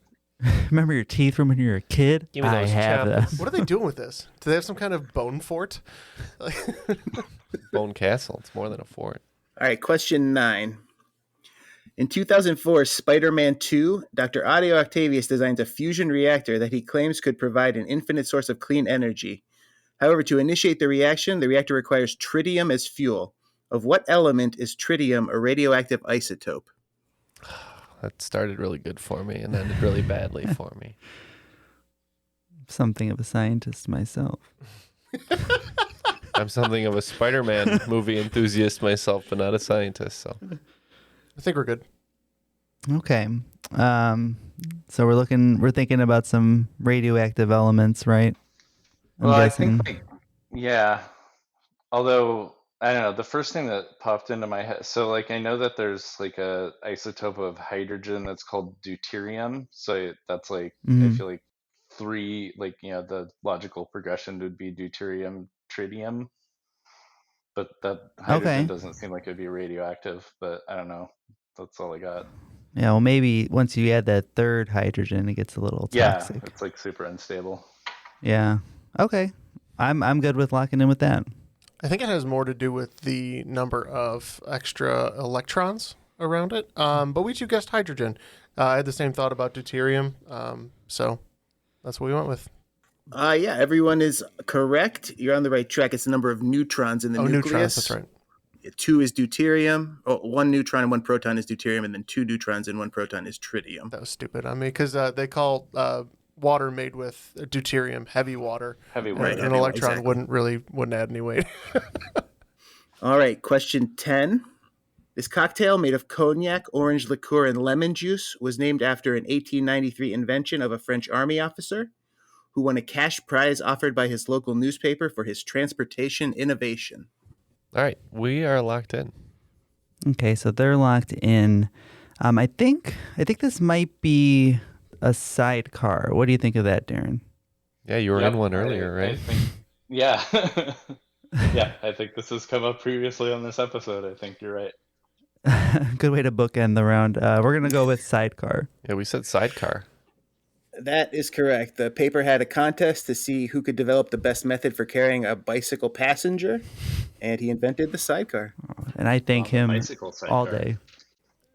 Remember your teeth from when you were a kid?
Give me
I
those
have them.
chapters.
What are they doing with this? Do they have some kind of bone fort?
Bone Castle. It's more than a fort.
All right, question 9. In 2004, Spider-Man 2, Dr. Audio Octavius designs a fusion reactor that he claims could provide an infinite source of clean energy. However, to initiate the reaction, the reactor requires tritium as fuel. Of what element is tritium a radioactive isotope?
That started really good for me and ended really badly for me.
Something of a scientist myself.
I'm something of a Spider-Man movie enthusiast myself, but not a scientist. So
I think we're good.
Okay. So we're thinking about some radioactive elements, right?
Well, I think, yeah. Although, I don't know, the first thing that popped into my head, so I know that there's a isotope of hydrogen that's called deuterium. So that's I feel like 3, the logical progression would be deuterium, tritium. But that hydrogen doesn't seem like it'd be radioactive, but I don't know. That's all I got.
Yeah, well, maybe once you add that third hydrogen, it gets a little toxic.
Yeah, it's super unstable.
Yeah. Okay. I'm good with locking in with that.
I think it has more to do with the number of extra electrons around it. But we too guessed hydrogen. I had the same thought about deuterium. So that's what we went with.
Yeah, everyone is correct. You're on the right track. It's the number of neutrons in the nucleus.
Neutrons, that's right.
2 is deuterium. 1 neutron and 1 proton is deuterium, and then 2 neutrons and 1 proton is tritium.
That was stupid. I mean, because they call water made with deuterium heavy water.
Heavy water.
Right,
An electron wouldn't add any weight.
All right, question 10. This cocktail made of cognac, orange liqueur, and lemon juice was named after an 1893 invention of a French army officer who won a cash prize offered by his local newspaper for his transportation innovation.
All right, we are locked in.
Okay, so they're locked in. I think this might be a sidecar. What do you think of that, Darren?
Yeah, you were in one earlier, right?
I think, yeah. Yeah, I think this has come up previously on this episode. I think you're right.
Good way to bookend the round. We're going to go with sidecar.
Yeah, we said sidecar.
That is correct. The paper had a contest to see who could develop the best method for carrying a bicycle passenger, and he invented the sidecar.
And I thank him all day.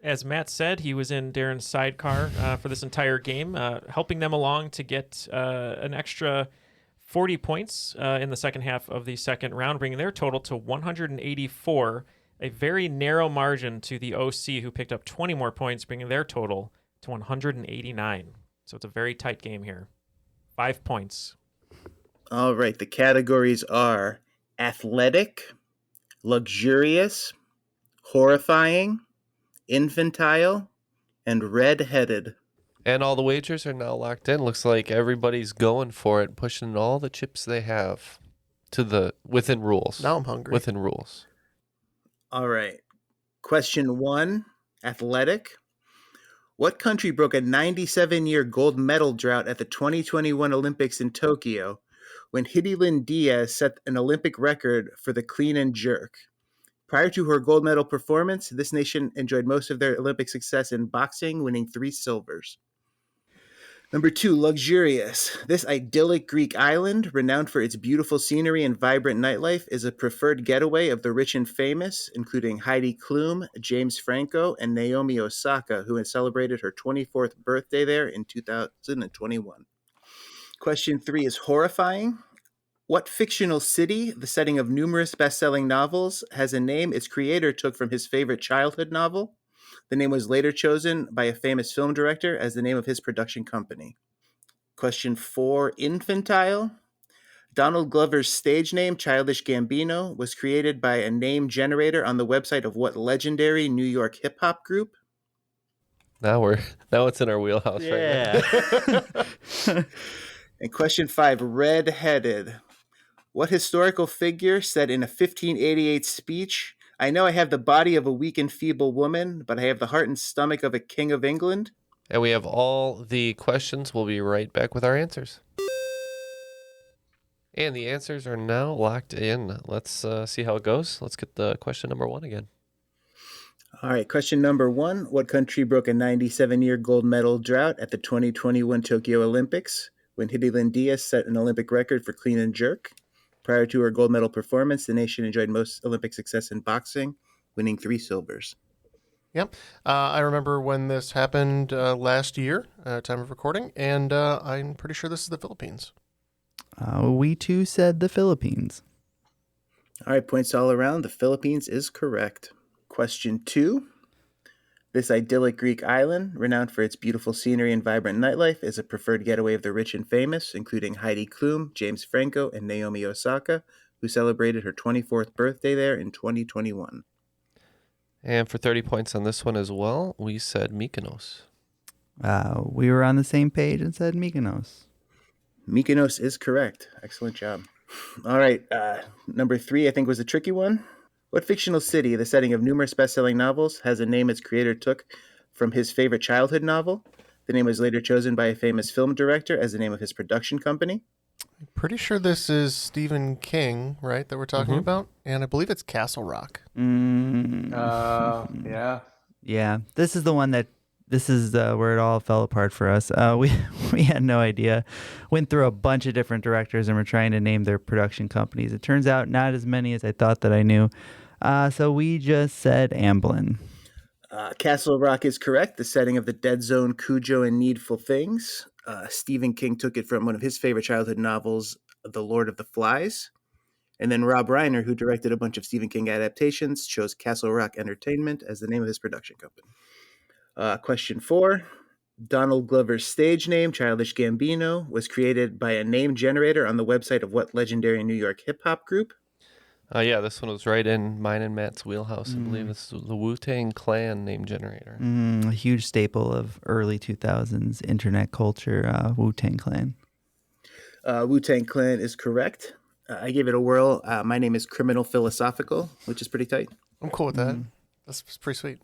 As Matt said, he was in Darren's sidecar for this entire game, helping them along to get an extra 40 points in the second half of the second round, bringing their total to 184, a very narrow margin to the OC, who picked up 20 more points, bringing their total to 189. So it's a very tight game here. 5 points.
All right, the categories are athletic, luxurious, horrifying, infantile, and red-headed.
And all the wagers are now locked in. Looks like everybody's going for it, pushing all the chips they have to within rules.
Now I'm hungry.
Within rules.
All right. Question 1, athletic. What country broke a 97-year gold medal drought at the 2021 Olympics in Tokyo when Hidilyn Diaz set an Olympic record for the clean and jerk? Prior to her gold medal performance, this nation enjoyed most of their Olympic success in boxing, winning 3 silvers. Number 2, luxurious. This idyllic Greek island, renowned for its beautiful scenery and vibrant nightlife, is a preferred getaway of the rich and famous, including Heidi Klum, James Franco, and Naomi Osaka, who had celebrated her 24th birthday there in 2021. Question 3 is horrifying. What fictional city, the setting of numerous best-selling novels, has a name its creator took from his favorite childhood novel? The name was later chosen by a famous film director as the name of his production company. Question 4, infantile. Donald Glover's stage name, Childish Gambino, was created by a name generator on the website of what legendary New York hip-hop group?
Now it's in our wheelhouse right now.
And question 5, red-headed. What historical figure said in a 1588 speech, "I know I have the body of a weak and feeble woman, but I have the heart and stomach of a king of England"?
And we have all the questions. We'll be right back with our answers. And the answers are now locked in. Let's see how it goes. Let's get the question number 1 again.
All right, question number 1. What country broke a 97-year gold medal drought at the 2021 Tokyo Olympics when Hidilyn Diaz set an Olympic record for clean and jerk? Prior to her gold medal performance, the nation enjoyed most Olympic success in boxing, winning 3 silvers.
Yep. I remember when this happened last year, time of recording, and I'm pretty sure this is the Philippines.
We too said the Philippines.
All right, points all around. The Philippines is correct. Question 2. This idyllic Greek island, renowned for its beautiful scenery and vibrant nightlife, is a preferred getaway of the rich and famous, including Heidi Klum, James Franco, and Naomi Osaka, who celebrated her 24th birthday there in 2021.
And for 30 points on this one as well, we said Mykonos.
We were on the same page and said Mykonos.
Mykonos is correct. Excellent job. All right, number 3, I think, was a tricky one. What fictional city, the setting of numerous best-selling novels, has a name its creator took from his favorite childhood novel? The name was later chosen by a famous film director as the name of his production company.
I'm pretty sure this is Stephen King, right, that we're talking about? And I believe it's Castle Rock.
Yeah.
Yeah, this is the one that This is where it all fell apart for us. We had no idea. Went through a bunch of different directors and were trying to name their production companies. It turns out not as many as I thought that I knew. So we just said Amblin.
Castle Rock is correct. The setting of the Dead Zone, Cujo, and Needful Things. Stephen King took it from one of his favorite childhood novels, The Lord of the Flies. And then Rob Reiner, who directed a bunch of Stephen King adaptations, chose Castle Rock Entertainment as the name of his production company. Question 4. Donald Glover's stage name, Childish Gambino, was created by a name generator on the website of what legendary New York hip-hop group?
Yeah, this one was right in mine and Matt's wheelhouse. I believe it's the Wu-Tang Clan name generator.
A huge staple of early 2000s internet culture, Wu-Tang Clan.
Wu-Tang Clan is correct. I gave it a whirl. My name is Criminal Philosophical, which is pretty tight.
I'm cool with that. That's pretty sweet.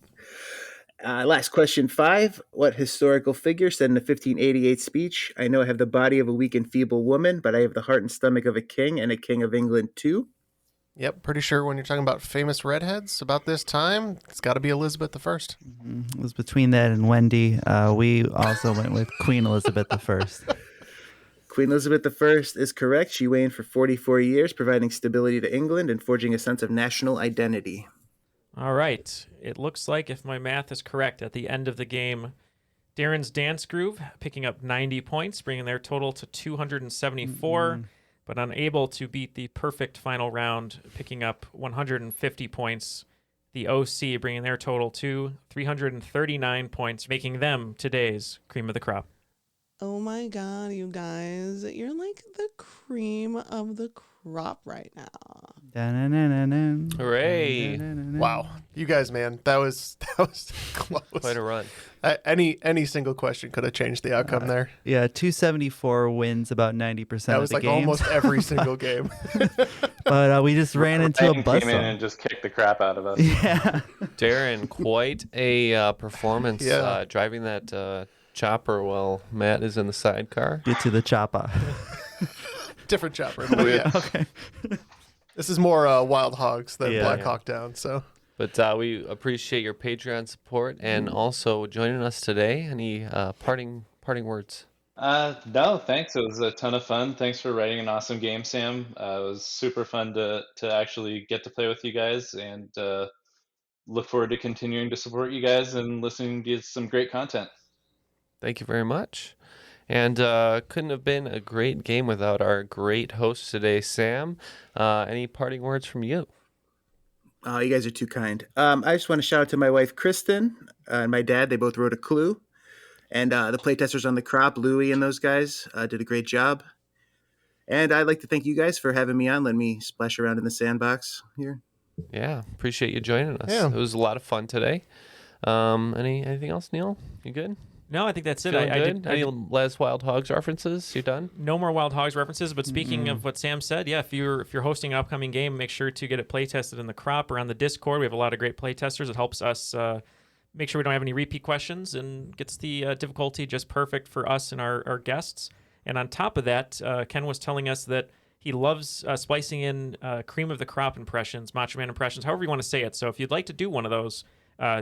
Last question 5. What historical figure said in a 1588 speech, "I know I have the body of a weak and feeble woman, but I have the heart and stomach of a king and a king of England too"?
Yep, pretty sure when you're talking about famous redheads about this time, it's got to be Elizabeth I.
It was between that and Wendy. We also went with Queen Elizabeth I.
Queen Elizabeth I is correct. She reigned for 44 years, providing stability to England and forging a sense of national identity.
All right. It looks like, if my math is correct, at the end of the game, Darren's Dance Groove picking up 90 points, bringing their total to 274, but unable to beat the perfect final round, picking up 150 points. The OC bringing their total to 339 points, making them today's cream of the crop.
Oh my God, you guys. You're like the cream of the crop right now.
Hooray.
Wow. You guys, man, that was close.
Quite a run.
Any single question could have changed the outcome there.
Yeah, 274 wins about 90%
That was
of the
like
games.
almost every single game.
But we just ran into a
Came
buzzsaw.
in and just kicked the crap out of us.
Yeah.
Darren, quite a performance driving that chopper while Matt is in the sidecar.
Get to the chopper.
Different chopper. But yeah.
Okay.
This is more Wild Hogs than Black Hawk Down. So,
but we appreciate your Patreon support and also joining us today. Any parting words?
No, thanks. It was a ton of fun. Thanks for writing an awesome game, Sam. It was super fun to actually get to play with you guys, and look forward to continuing to support you guys and listening to some great content.
Thank you very much. And couldn't have been a great game without our great host today, Sam. Any parting words from you?
Oh, you guys are too kind. I just want to shout out to my wife, Kristen, and my dad. They both wrote a clue. And the playtesters on the crop, Louie and those guys, did a great job. And I'd like to thank you guys for having me on, letting me splash around in the sandbox here.
Yeah, appreciate you joining us.
Yeah.
It was a lot of fun today. Anything else, Neil? You good?
No, I think that's it.
Feeling
I
good?
did.
Any last Wild Hogs references? You done?
No more Wild Hogs references, but speaking of what Sam said, yeah, if you're hosting an upcoming game, make sure to get it play tested in the crop or on the Discord. We have a lot of great play testers. It helps us make sure we don't have any repeat questions and gets the difficulty just perfect for us and our guests. And on top of that, Ken was telling us that he loves splicing in cream of the crop impressions, Macho Man impressions, however you want to say it. So if you'd like to do one of those,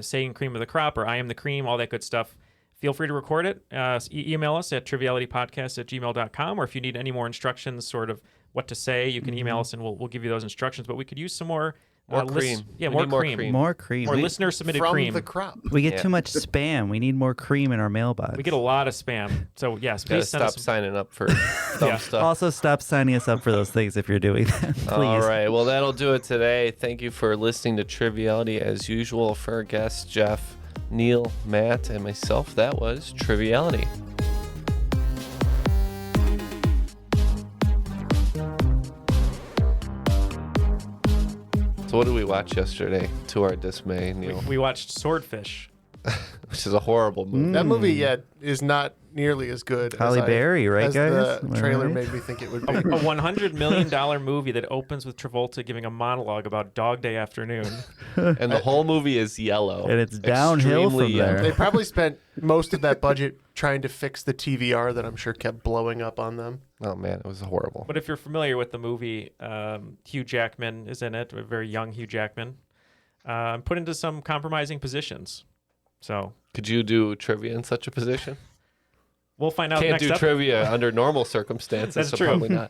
saying cream of the crop or I am the cream, all that good stuff, feel free to record it. Email us at trivialitypodcast@gmail.com, or if you need any more instructions, sort of what to say, you can email us and we'll give you those instructions. But we could use some more
cream.
Yeah,
We
more
need more
cream.
cream.
More cream.
More listener submitted
from
cream.
the crop.
We get too much spam. We need more cream in our mailbox.
We get a lot of spam. So yes,
Gotta
please send
stop
us.
signing up for dumb stuff.
Also, stop signing us up for those things if you're doing that. Please.
All right. Well, that'll do it today. Thank you for listening to Triviality as usual. For our guests, Jeff, Neil, Matt, and myself, that was Triviality. So what did we watch yesterday, to our dismay, Neil?
We watched Swordfish.
Which is a horrible movie.
That movie, is not nearly as good
Halle
as
Berry, right,
as
guys?
the
Am I
trailer
right?
made me think it would be.
A $100 million movie that opens with Travolta giving a monologue about Dog Day Afternoon.
And the whole movie is yellow.
And it's downhill
Extremely
from there.
yellow.
They probably spent most of that budget trying to fix the TVR that I'm sure kept blowing up on them.
Oh, man, it was horrible.
But if you're familiar with the movie, Hugh Jackman is in it, a very young Hugh Jackman, put into some compromising positions. So
Could you do trivia in such a position?
We'll find out
Can't
next
do trivia under normal circumstances,
That's
so
true.
probably not.